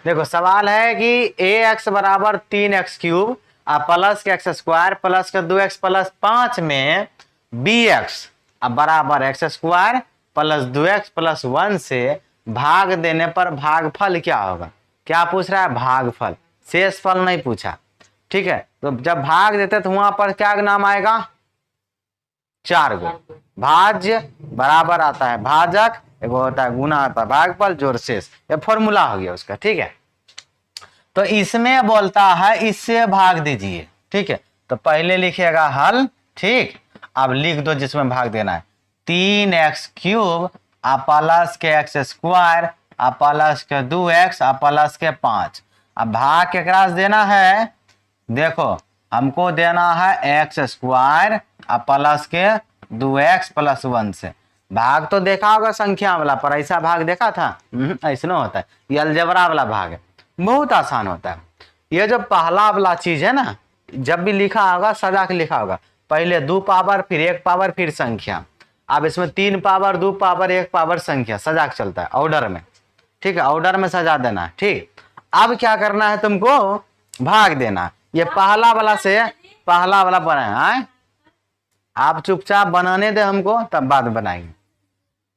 देखो सवाल है कि ए एक्स बराबर 3x³ और प्लस के x² प्लस के 2x प्लस 5 में बी एक्स अब बराबर x² प्लस 2x प्लस 1 से भाग देने पर भागफल क्या होगा। क्या पूछ रहा है, भागफल, शेष फल नहीं पूछा। ठीक है, तो जब भाग देते तो वहां पर क्या नाम आएगा, 4 गो। भाज्य बराबर आता है भाजक, एगो होता है गुना होता है भागफल जोड़ शेष, ये फॉर्मूला हो गया उसका। ठीक है, तो इसमें बोलता है इससे भाग दीजिए। ठीक है, तो पहले लिखिएगा हल। ठीक, अब लिख दो जिसमें भाग देना है 3x³ प्लस के x² प्लस के 2x प्लस के 5। अब भाग केकरा से देना है, देखो हमको देना है x² प्लस के 2x प्लस 1 से। भाग तो देखा होगा संख्या वाला पर, ऐसा भाग देखा था, ऐसा होता है, ये अलजेब्रा वाला भाग है, बहुत आसान होता है। ये जो पहला वाला चीज है ना, जब भी लिखा होगा सजा के लिखा होगा, पहले 2 पावर फिर 1 पावर फिर संख्या। अब इसमें 3 पावर 2 पावर 1 पावर संख्या सजा के चलता है ऑर्डर में। ठीक है, ऑर्डर में सजा देना है। ठीक, अब क्या करना है तुमको, भाग देना। ये पहला वाला से पहला वाला बनाए, आप चुपचाप बनाने दे हमको, तब बाद बनाएंगे।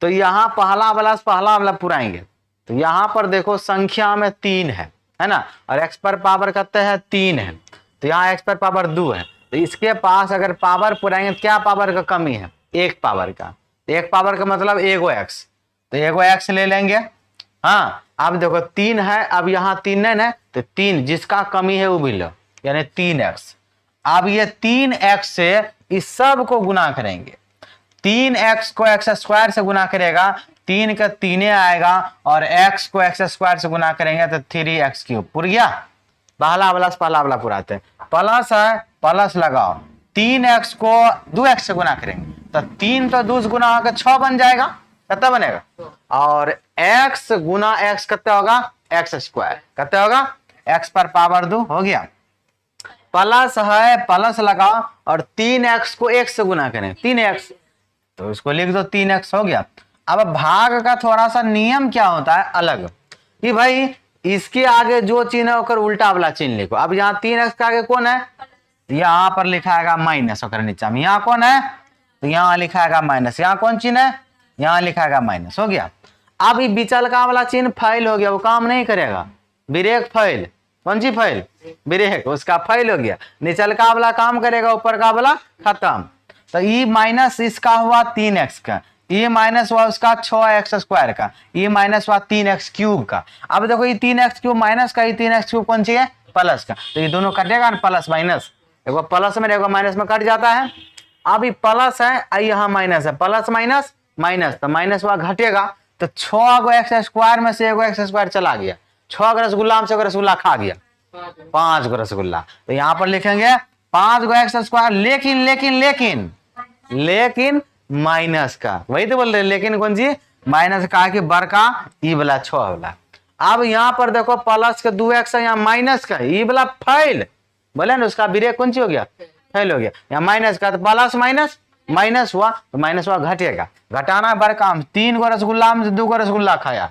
तो यहाँ पहला वाला से पहला वाला पुराएंगे। तो यहाँ पर देखो संख्या में 3 है ना, और x पर पावर कितने है, 3 है। तो यहाँ x पर पावर 2 है, तो इसके पास अगर पावर पुराएंगे तो क्या पावर का कमी है, 1 पावर का। 1 पावर का मतलब एगो x, तो एगो x ले लेंगे। हाँ, अब देखो 3 है, अब यहाँ 3 नहीं है, तो 3 जिसका कमी है वो भी लो, यानी 3x। अब ये 3x से इस सब को गुना करेंगे। 3x को x² से गुना करेगा, 3 का 3 आएगा, और x को x² से गुना करेंगे तो 3x³ पूर गया। पहला वाला से पहला वाला पुराते हैं, प्लस है प्लस लगाओ, 3x को 2x से गुना करेंगे तो 3 तो 2 से गुना होकर 6 बन जाएगा। कितना बनेगा, और x गुना x कितना होगा, x²। कितना होगा, x पर पावर 2 हो गया। प्लस है प्लस लगाओ, और 3x को 1 से गुना करें 3x, तो इसको लिख दो 3x हो गया। अब भाग का थोड़ा सा नियम क्या होता है अलग, कि भाई इसके आगे जो चिन्ह है होकर उल्टा वाला चिन्ह लिखो। अब यहाँ 3x के आगे कौन है, यहाँ पर लिखाएगा माइनस, होकर नीचे में यहाँ कौन है, तो यहाँ लिखाएगा माइनस। यहाँ कौन चिन्ह है, यहाँ लिखाएगा माइनस, हो गया। अब ये बिचल का वाला चिन्ह फेल हो गया, वो काम नहीं करेगा, ब्रेक फेल। कौन सी फेल, ब्रेक, उसका फेल हो गया। निचल का वाला काम करेगा, ऊपर का वाला खत्म। तो ई माइनस इसका हुआ 3x का, ये माइनस हुआ उसका 6x² का, ये माइनस हुआ 3x³ का। अब देखो ये 3x³ माइनस का, ये 3x³ कौन सी है, प्लस का, तो ये दोनों कटेगा ना, प्लस माइनस, एगो प्लस में एगो माइनस में कट जाता है। अब ये प्लस है, यहाँ माइनस है, प्लस माइनस माइनस, तो माइनस हुआ घटेगा, तो 6 गो x² में से एगो x² चला गया। 6 गो रसगुल्ला में से रसगुल्ला खा गया, 5 गो रसगुल्ला। तो यहाँ पर लिखेंगे 5 गो x², लेकिन लेकिन लेकिन लेकिन माइनस का, वही तो बोल रहे, लेकिन कौन सी, माइनस का, कि बड़का ई वाला 6 वाला। अब यहाँ पर देखो प्लस का 2x है, यहाँ माइनस का ई वाला फेल, बोले ना उसका ब्रेक कौन सी हो गया, फेल हो गया। यहाँ माइनस का, तो प्लस माइनस माइनस हुआ, तो माइनस हुआ घटेगा, घटाना बड़का। 3 गो रसगुल्ला में से 2 गो रसगुल्ला खाया,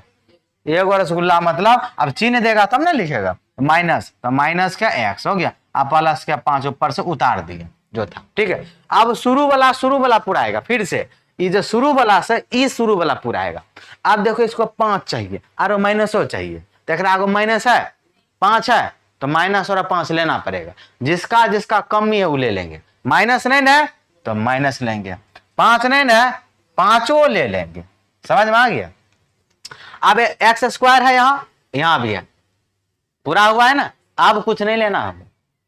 1 गो रसगुल्ला, मतलब अब चिन्ह देगा तब ना लिखेगा माइनस, तो माइनस का x हो गया, अब प्लस का 5 ऊपर से उतार दिया जो था। ठीक है, अब शुरू वाला पूरा आएगा, फिर से ये जो शुरू वाला से ई शुरू वाला पूरा आएगा। अब देखो इसको 5 चाहिए और माइनसो चाहिए, देख रहा है माइनस है 5 है, तो माइनस और 5 लेना पड़ेगा। जिसका जिसका कमी है वो ले लेंगे, माइनस नहीं ना तो माइनस लेंगे, 5 नहीं ना 5 ले लेंगे। समझ में आ गया। अब x² है, यहाँ भी है, पूरा हुआ है ना, अब कुछ नहीं लेना हम,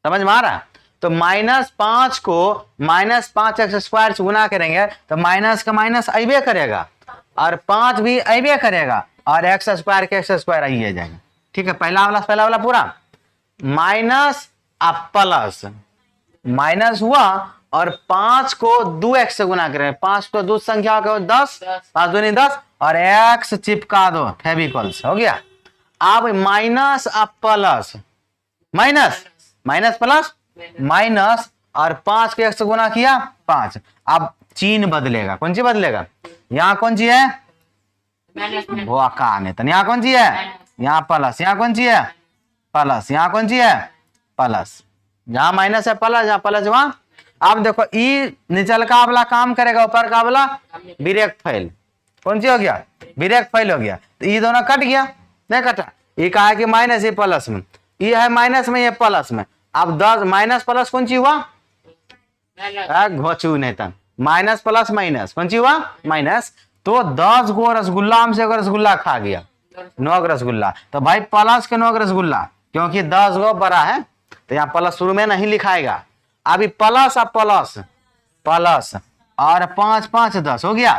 समझ में आ रहा है। तो -5 को -5x² से गुना करेंगे तो माइनस का माइनस अबे करेगा, और 5 भी अबे करेगा, और x² के x² आइए जाएगा। ठीक है, पहला वाला पूरा, माइनस अब प्लस, माइनस हुआ, और 5 को 2x से गुना करेंगे, 5 को 2 संख्या को 10, 5 दूनी 10, और x चिपका दो फेविकोल से, हो गया। अब माइनस अब plus, minus minus plus minus, और 5 के x से गुना किया 5। अब चिन्ह बदलेगा, कौन सी बदलेगा, यहाँ कौन सी है, वो आकार नहीं, तो यहाँ कौन सी है यहाँ प्लस, यहाँ कौन सी है प्लस, यहाँ कौन सी है प्लस, जहाँ माइनस है प्लस, जहाँ प्लस वहां। अब देखो ई निचल का वाला काम करेगा, ऊपर का वाला बिरेक फैल, कौन सी हो गया बिरेक फैल हो गया। तो ये दोनों कट गया, नहीं कटा, ये कहा है कि माइनस ये प्लस में, ये है माइनस में ये प्लस में। अब 10 माइनस प्लस कौन सी हुआ घोचू नहीं था, माइनस प्लस माइनस कौन सी हुआ माइनस। तो 10 गो रसगुल्ला हमसे रसगुल्ला खा गया 9 रसगुल्ला, तो भाई प्लस के 9 रसगुल्ला, क्योंकि 10 गो बड़ा है तो यहाँ प्लस शुरू में नहीं लिखाएगा। अभी प्लस अब प्लस प्लस और 5 5 10 हो गया।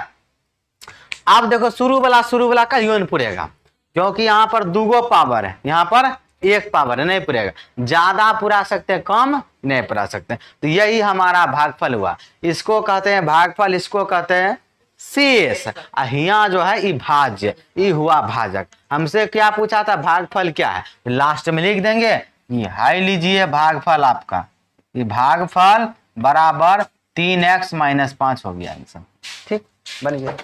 अब देखो शुरू वाला का यून पुरेगा, क्योंकि यहाँ पर 2 गो पावर है, यहाँ पर 1 पावर है, नहीं पुरेगा। ज्यादा पुरा सकते हैं, कम नहीं पुरा सकते। तो यही हमारा भागफल हुआ, इसको कहते हैं भागफल, इसको कहते हैं शेष। यहाँ जो है ये भाज्य, ये हुआ भाजक। हमसे क्या पूछा था भागफल क्या है, लास्ट में लिख देंगे। ये हाई लीजिए भागफल आपका, ये भागफल बराबर 3x - 5 हो गया आंसर, ठीक बन गया।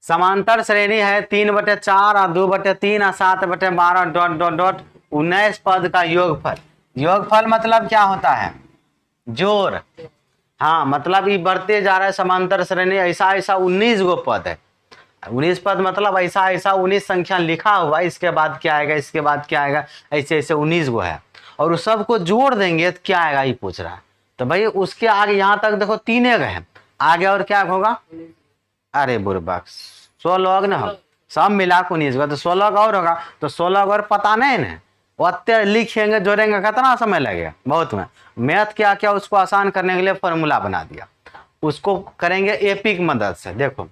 समांतर श्रेणी है 3/4 और 2/3 और 7/12 डॉट डॉट डॉट 19 पद का योगफल। योगफल मतलब क्या होता है जोड़, हाँ मतलब ये बढ़ते जा रहा है समांतर श्रेणी, ऐसा ऐसा 19 गो पद है। 19 पद मतलब ऐसा ऐसा 19 संख्या लिखा हुआ, इसके बाद क्या आएगा, इसके बाद क्या आएगा, ऐसे ऐसे 19 गो है। और उस सबको जोड़ देंगे तो क्या आएगा ये पूछ रहा है। तो भाई उसके आगे यहाँ तक देखो 3 है, आगे और क्या होगा, अरे बुरबक 16 ना हो, सब मिला 19 गो, तो 16 और होगा। तो 16 और पता नहीं ना, उतने लिखेंगे जोड़ेंगे कितना समय लगेगा बहुत में। मैथ क्या क्या उसको आसान करने के लिए फॉर्मूला बना दिया, उसको करेंगे एपी की मदद से। देखो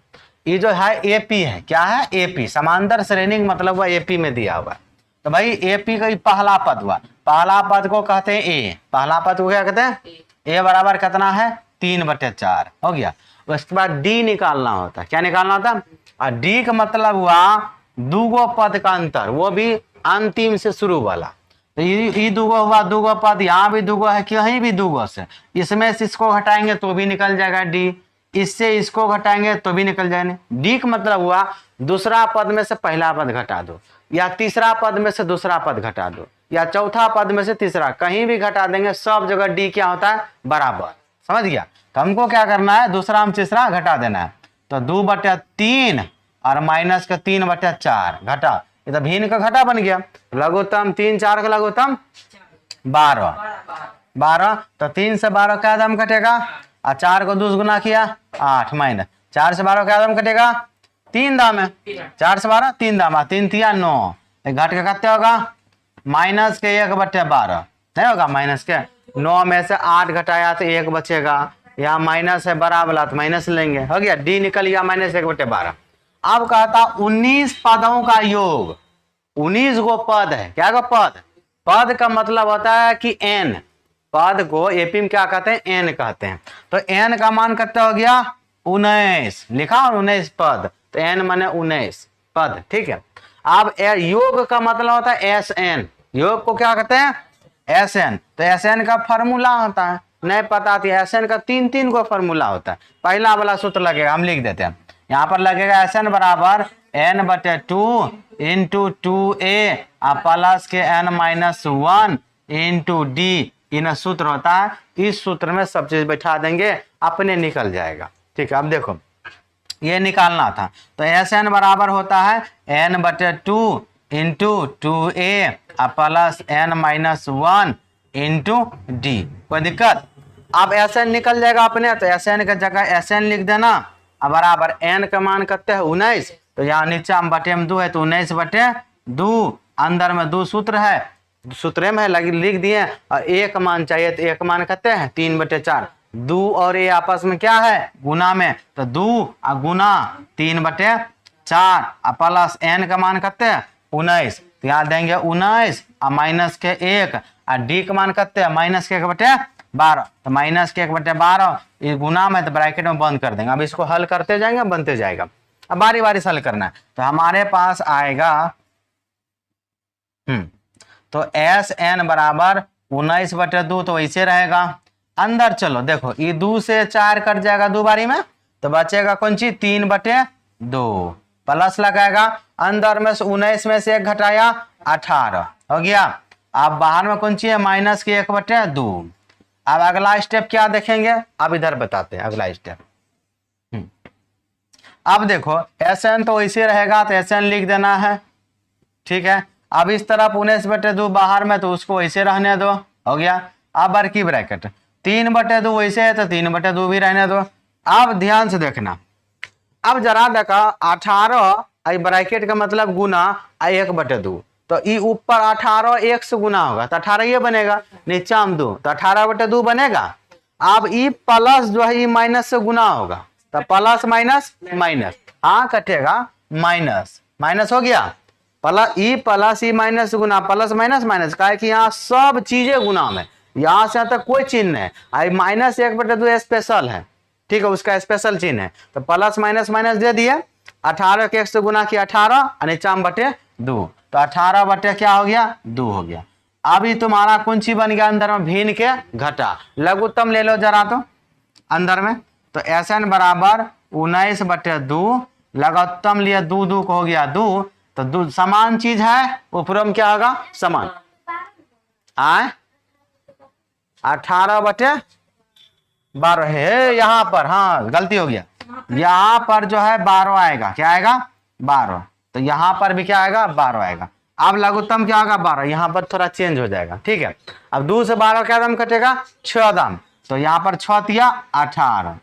ये जो है एपी है, क्या है एपी, समांतर श्रेणी मतलब वह एपी में दिया हुआ है। तो भाई एपी का पहला पद हुआ, पहला पद को कहते हैं ए, पहला पद को क्या कहते हैं ए बराबर कितना है 3/4 हो गया। उसके बाद डी निकालना होता है, क्या निकालना होता है, और डी का मतलब हुआ 2 गो पद का अंतर, वो भी अंतिम से शुरू वाला। तो ये 2 गो हुआ, 2 गो पद, यहाँ भी 2 गो है, कहीं भी 2 गो से, इसमें से इसको घटाएंगे तो भी निकल जाएगा डी, इससे इसको घटाएंगे तो भी निकल जाएंगे। डी का मतलब हुआ दूसरा पद में से पहला पद घटा दो, या तीसरा पद में से दूसरा पद घटा दो, या चौथा पद में से तीसरा, कहीं भी घटा देंगे सब जगह डी क्या होता है बराबर, समझ गया। तो हमको क्या करना है दूसरा में तीसरा घटा देना है। तो 2/3 और माइनस का 3/4 घटा, ये तो भिन्न का घटा बन गया। लघुत्तम 3 4 का लघुत्तम 12, तो 3 से 12 क्या दाम कटेगा, और 4 को 2 गुना किया 8 माइनस 4 से 12 क्या दाम कटेगा 3 दाम है, 4 से 12 3 दाम, 3 3 9, घट के कितने होगा माइनस के 1/12 नहीं होगा, माइनस के 9 में से 8 घटाया तो 1 बचेगा, यहाँ माइनस है बड़ा वाला तो माइनस लेंगे, हो गया डी निकल गया -1/12। अब कहता 19 पदों का योग, 19 गो पद है, क्या गो पद, पद का मतलब होता है कि n, पद को एपी में क्या कहते हैं n कहते हैं। तो n का मान कितना हो गया 19, लिखा 19 पद, तो n माने 19 पद, ठीक है। अब योग का मतलब होता है Sn, योग को क्या कहते हैं Sn, तो Sn का फॉर्मूला होता है, नहीं पता थी Sn का 3 को फॉर्मूला होता है। पहला वाला सूत्र लगेगा, हम लिख देते हैं, यहाँ पर लगेगा Sn बराबर n/2 × 2a प्लस के n-1 × d, इन सूत्र होता है, इस सूत्र में सब चीज बैठा देंगे अपने निकल जाएगा, ठीक है। अब देखो ये निकालना था, तो Sn बराबर होता है n/2 × 2a plus n-1 × d, कोई दिक्कत। अब Sn निकल जाएगा अपने, तो Sn की जगह Sn लिख देना, अब बराबर n का मान कितने है 19, तो यहाँ नीचे में बटे में 2 है तो 19/2, अंदर में 2 सूत्र है, सूत्र में है लिख दिए, और एक मान चाहिए तो एक मान कितने हैं 3/4, 2 और ए आपस में क्या है गुना में, तो 2 गुना 3/4 प्लस n का मान कितने 19, तो यहाँ देंगे 19 और माइनस के 1, और डी का मान कितने -1/12, तो -1/12 ये गुना में, तो ब्रैकेट में बंद कर देंगे। अब इसको हल करते जाएंगे बनते जाएगा, अब बारी बारी हल करना है। तो हमारे पास आएगा तो Sn बराबर 19/2, तो वैसे रहेगा। अंदर चलो देखो ये 2 से 4 कट जाएगा 2 बारी में, तो बचेगा कौन सी 3/2, प्लस लगाएगा अंदर में से 19 में से 1 घटाया 18 हो गया। अब बाहर में कौन ची है माइनस की 1/2। अब अगला स्टेप क्या देखेंगे, अब इधर बताते हैं अगला स्टेप। अब देखो Sn तो वैसे रहेगा तो Sn लिख देना है, ठीक है। अब इस तरफ 19/2 बाहर में तो उसको वैसे रहने दो, हो गया। अब बड़की ब्रैकेट 3/2 वैसे है तो 3/2 भी रहने दो। अब ध्यान से देखना, अब जरा देखा 18 ब्रैकेट का मतलब गुना 1/2, तो ई ऊपर 18 1 से गुना होगा तो 18 ये बनेगा, नीचा में 2 तो 18/2 बनेगा। अब ई प्लस जो है ई माइनस से गुना होगा तो प्लस माइनस माइनस, हाँ कटेगा माइनस माइनस हो गया। प्लस ई माइनस गुना प्लस माइनस माइनस का है कि यहाँ सब चीजें गुना में, यहाँ से तक कोई चिन्ह है। आई माइनस 1/2 स्पेशल है, ठीक है, उसका स्पेशल चिन्ह है। तो प्लस माइनस माइनस दे दिए, 18 के 1 से गुना किया 18 और नीचा में बटे 2, तो 18 बटे क्या हो गया 2 हो गया। अभी तुम्हारा कौन सी बन गया अंदर में भिन्न के घटा, लघुत्तम ले लो जरा तो अंदर में। तो Sn बराबर 19/2, लघुत्तम लिया 2 2 को हो गया 2, तो 2 समान चीज है, ऊपर में क्या होगा समान, आए 18/12 है यहाँ पर, हाँ गलती हो गया, यहाँ पर जो है 12 आएगा, क्या आएगा 12, तो यहाँ पर भी क्या आएगा 12 आएगा। अब लघुत्तम क्या होगा 12, यहाँ पर थोड़ा चेंज हो जाएगा, ठीक है। अब 2 से 12 क्या दाम कटेगा 6 दाम, तो यहाँ पर 6 दिया 18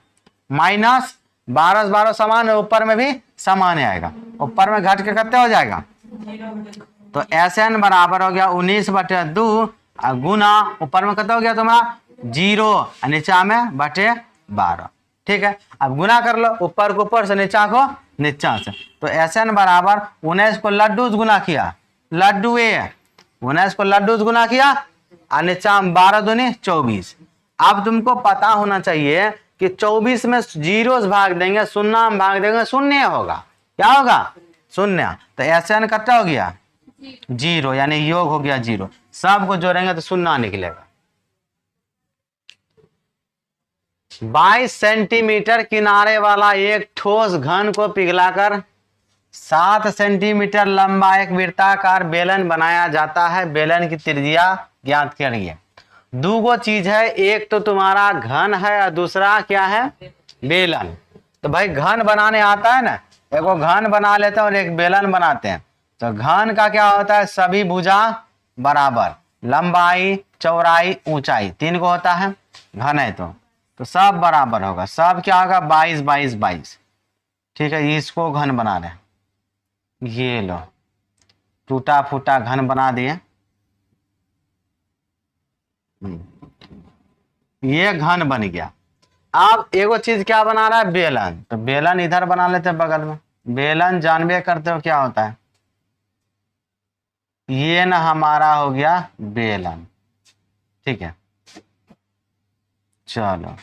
माइनस 12 से 12 समान है, ऊपर में भी समान आएगा, ऊपर में घट के कितने हो जाएगा, तो Sn बराबर हो गया 19/2 गुना ऊपर में कितना हो गया तुम्हारा 0 नीचा में बटे 12, ठीक है। अब गुना कर लो, ऊपर को ऊपर से नीचा को नीचा से, तो Sn बराबर 19 को लड्डू गुना किया, लड्डू 19 को लड्डू गुना किया और नीचा में 12 दूनी 24। अब तुमको पता होना चाहिए कि 24 में 0 से भाग देंगे, 0 में भाग देंगे, शून्य होगा, क्या होगा शून्य, तो Sn कितना हो गया 0, यानी योग हो गया 0, सबको जोड़ेंगे तो 0 निकलेगा। 22 सेंटीमीटर किनारे वाला एक ठोस घन को पिघलाकर 7 सेंटीमीटर लंबा एक वृत्ताकार बेलन बनाया जाता है। बेलन की त्रिज्या ज्ञात करिए। दो चीज है, एक तो तुम्हारा घन है और दूसरा क्या है बेलन। तो भाई घन बनाने आता है ना, एक घन बना लेते हैं और एक बेलन बनाते हैं। तो घन का क्या होता है, सभी भुजा बराबर, लंबाई चौड़ाई ऊंचाई 3 को होता है, घन है तो सब बराबर होगा, सब क्या होगा 22 22 22, ठीक है। इसको घन बना रहे, ये लो टूटा फूटा घन बना दिए, ये घन बन गया। अब एगो चीज क्या बना रहा है बेलन, तो बेलन इधर बना लेते हैं बगल में। बेलन जानबे करते हो क्या होता है, ये ना हमारा हो गया बेलन, ठीक है। चलो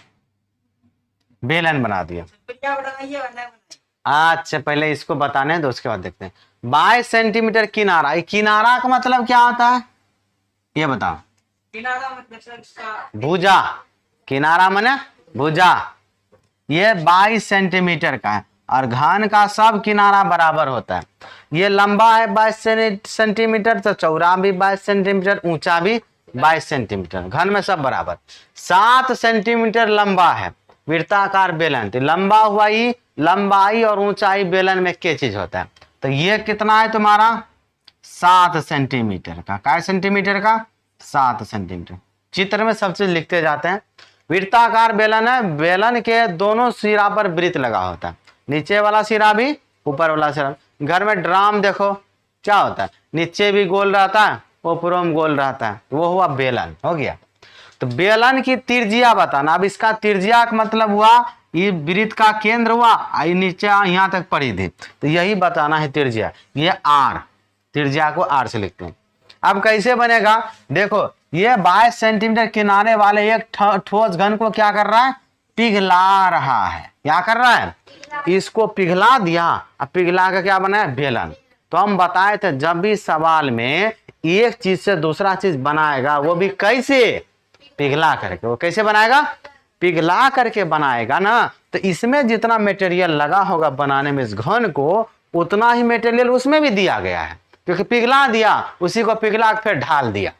बेलन बना दिया। अच्छा पहले इसको बताने दो, उसके बाद देखते हैं। 22 सेंटीमीटर किनारा, किनारा का मतलब क्या होता है ये बताओ। किनारा मतलब भुजा, किनारा माने भुजा। ये 22 सेंटीमीटर का है और घन का सब किनारा बराबर होता है। ये लंबा है 22 सेंटीमीटर, तो चौड़ा भी 22 सेंटीमीटर, ऊंचा भी 22 सेंटीमीटर, घन में सब बराबर। 7 सेंटीमीटर लंबा है वृत्ताकार बेलन। तो लंबा हुआ ही, लंबाई और ऊंचाई बेलन में क्या चीज होता है, तो ये कितना है तुम्हारा 7 सेंटीमीटर का। क्या सेंटीमीटर का 7 सेंटीमीटर। चित्र में सब चीज लिखते जाते हैं। वृत्ताकार बेलन है, बेलन के दोनों सिरा पर वृत्त लगा होता है, नीचे वाला सिरा भी ऊपर वाला सिरा। घर में ड्राम देखो क्या होता है, नीचे भी गोल रहता है ऊपर में गोल रहता है, वो हुआ बेलन हो गया। तो बेलन की त्रिज्या बताना। अब इसका त्रिज्या का मतलब हुआ ये वृत्त का केंद्र हुआ, नीचे यहाँ तक परिधि, तो यही बताना है त्रिज्या। ये आर, त्रिज्या को आर से लिखते हैं। अब कैसे बनेगा देखो, ये 22 सेंटीमीटर किनारे वाले एक ठोस घन को क्या कर रहा है, पिघला रहा है। क्या कर रहा है, इसको पिघला दिया, अब पिघला के क्या बना है बेलन। तो हम बताए थे जब भी सवाल में एक चीज से दूसरा चीज बनाएगा, वो भी कैसे पिघला करके। वो कैसे बनाएगा, पिघला करके बनाएगा ना। तो इसमें जितना मटेरियल लगा होगा बनाने में इस घन को, उतना ही मटेरियल उसमें भी दिया गया है, क्योंकि पिघला दिया, उसी को पिघला के फिर ढाल दिया।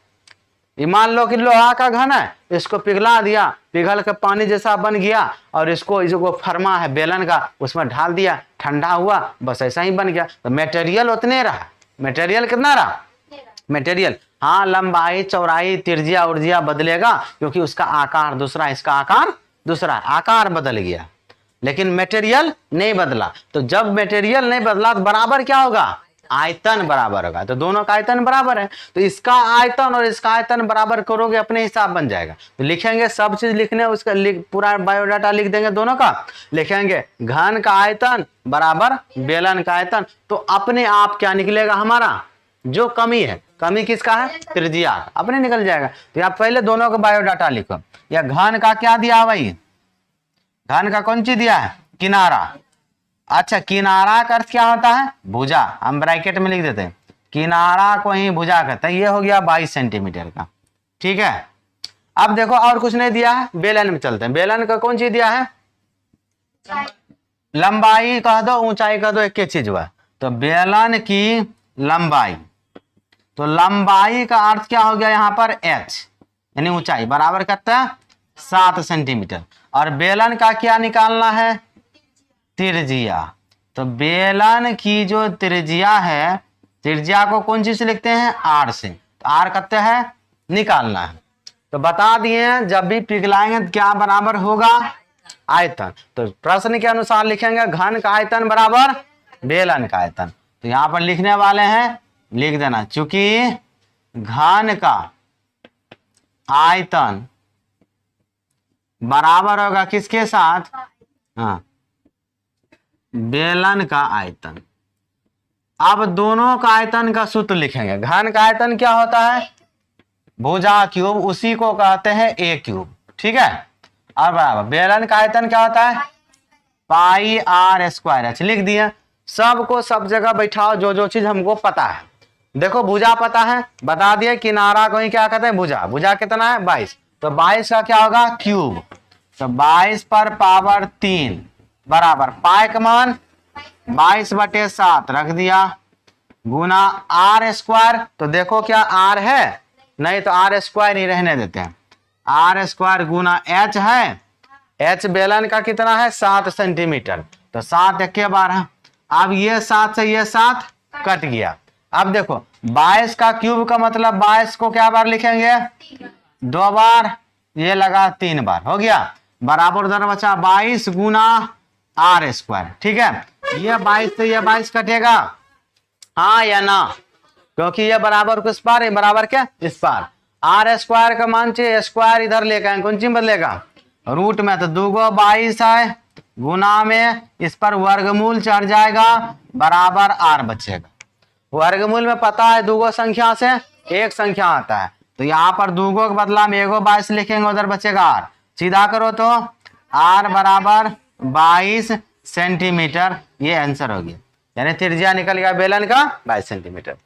ये मान लो कि लोहा का घन है, इसको पिघला दिया, पिघल के पानी जैसा बन गया, और इसको जो फरमा है बेलन का उसमें ढाल दिया, ठंडा हुआ, बस ऐसा ही बन गया। तो मटेरियल उतने रहा। मटेरियल कितना रहा? मटेरियल, हाँ, लंबाई चौड़ाई त्रिज्या उर्जिया बदलेगा, क्योंकि उसका आकार दूसरा, इसका आकार दूसरा, आकार बदल गया, लेकिन मटेरियल नहीं बदला। तो जब मटेरियल नहीं बदला तो बराबर क्या होगा? आयतन बराबर होगा। तो दोनों का आयतन बराबर है, तो इसका आयतन और इसका आयतन बराबर करोगे, अपने हिसाब बन जाएगा। तो लिखेंगे, सब चीज लिखने, उसका पूरा बायोडाटा लिख देंगे, दोनों का लिखेंगे, घन का आयतन बराबर बेलन का आयतन। तो अपने आप क्या निकलेगा हमारा? जो कमी है, कमी किसका है? त्रिज्या, अपने निकल जाएगा। तो आप पहले दोनों का बायोडाटा लिखो। या घन का क्या दिया भाई? घन का कौन चीज दिया है? किनारा। अच्छा, किनारा का अर्थ क्या होता है? भुजा। हम ब्रैकेट में लिख देते हैं, किनारा को ही भुजा कहते हैं। ये हो गया 22 सेंटीमीटर का, ठीक है। अब देखो और कुछ नहीं दिया है, बेलन में चलते हैं। बेलन का कौन चीज दिया है? लंबाई कह दो, ऊंचाई कह दो, एक एक चीज हुआ। तो बेलन की लंबाई, तो लंबाई का अर्थ क्या हो गया यहाँ पर? h, यानी ऊंचाई, बराबर करता है 7 सेंटीमीटर। और बेलन का क्या निकालना है? त्रिज्या। तो बेलन की जो त्रिज्या है, त्रिज्या को कौन चीज से लिखते हैं? r से। तो r कहते हैं निकालना है। तो बता दिए जब भी पिघलाएंगे तो क्या बराबर होगा? आयतन। तो प्रश्न के अनुसार लिखेंगे, घन का आयतन बराबर बेलन का आयतन। तो यहाँ पर लिखने वाले हैं, लिख देना, चूंकि घन का आयतन बराबर होगा किसके साथ? हाँ, बेलन का आयतन। अब दोनों का आयतन का सूत्र लिखेंगे। घन का आयतन क्या होता है? भुजा क्यूब, उसी को कहते हैं a क्यूब, ठीक है। और बराबर बेलन का आयतन क्या होता है? पाई r स्क्वायर h। लिख दिया। सबको सब जगह बैठाओ, जो जो चीज हमको पता है। देखो, भुजा पता है, बता दिए। किनारा को ही क्या कहते हैं? भुजा। भुजा कितना है? 22। तो 22 का क्या होगा? क्यूब। तो 22 पर पावर 3 बराबर पाई का मान 22/7 रख दिया, गुना r स्क्वायर। तो देखो क्या r है? नहीं तो r स्क्वायर ही रहने देते हैं। r स्क्वायर गुना h है। h बेलन का कितना है? 7 सेंटीमीटर। तो 7 एक बार है। अब ये 7 से ये 7 कट गया। अब देखो, 22 का क्यूब का मतलब 22 को क्या बार लिखेंगे? 2 बार, ये लगा 3 बार, हो गया। बराबर उधर बचा 22 गुना r स्क्वायर, ठीक है। ये 22 से ये 22 कटेगा, हाँ या ना? क्योंकि ये बराबर किस पार है? बराबर क्या? इस पार। r स्क्वायर का मान चाहिए, स्क्वायर इधर लेकर कौन चीज बदलेगा? रूट में। तो 2 को 22 है, गुना में इस पर वर्गमूल चढ़ जाएगा, बराबर r बचेगा। वर्गमूल में पता है 2 संख्या से एक संख्या आता है, तो यहाँ पर 2 के बदला में 1 22 लिखेंगे, उधर बचेगा r। सीधा करो तो r बराबर 22 सेंटीमीटर, ये आंसर हो गया। यानी त्रिज्या निकल गया बेलन का 22 सेंटीमीटर।